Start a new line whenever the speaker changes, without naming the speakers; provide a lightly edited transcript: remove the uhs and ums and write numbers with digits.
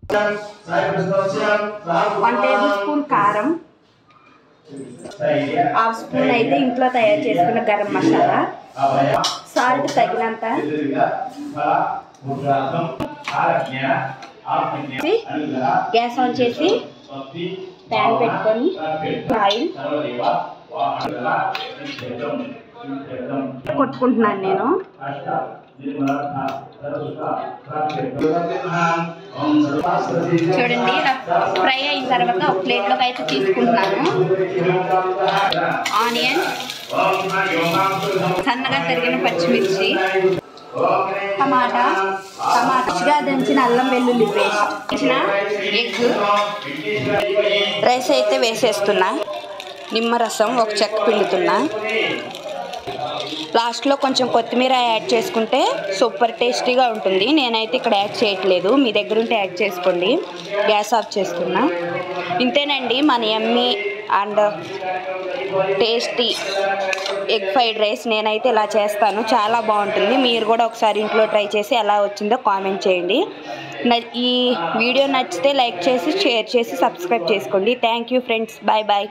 1 table spoon కారం, half spoon అయితే ఇంట్లో తయారు చేసుకున్న గరం మసాలా, సాల్ట్ తగినంత, గ్యాస్ ఆన్ చేసి ప్యాన్ పెట్టుకొని ఆయిల్ కొట్టుకుంటున్నాను నేను. చూడండి ఫ్రై అయిన తర్వాత ఒక ప్లేట్లోకి అయితే తీసుకుంటున్నాను. ఆనియన్, సన్నగా తరిగిన పచ్చిమిర్చి, టమాటా, రుచిగా దంచిన అల్లం వెల్లుల్లి పేస్ట్, ఎగ్, రైస్ అయితే వేసేస్తున్నా, నిమ్మరసం ఒక చెక్క పిండుతున్నా. లాస్ట్లో కొంచెం కొత్తిమీర యాడ్ చేసుకుంటే సూపర్ టేస్టీగా ఉంటుంది. నేనైతే ఇక్కడ యాడ్ చేయట్లేదు, మీ దగ్గర ఉంటే యాడ్ చేసుకోండి. గ్యాస్ ఆఫ్ చేస్తున్నా. ఇంతేనండి మన యమ్మీ and tasty egg fried rice. నేనైతే ఇలా చేస్తాను, చాలా బాగుంటుంది. మీరు కూడా ఒకసారి ఇంట్లో ట్రై చేసి ఎలా వచ్చిందో కామెంట్ చేయండి. ఈ వీడియో నచ్చితే లైక్ చేసి, షేర్ చేసి, సబ్స్క్రైబ్ చేసుకోండి. Thank you friends. Bye bye.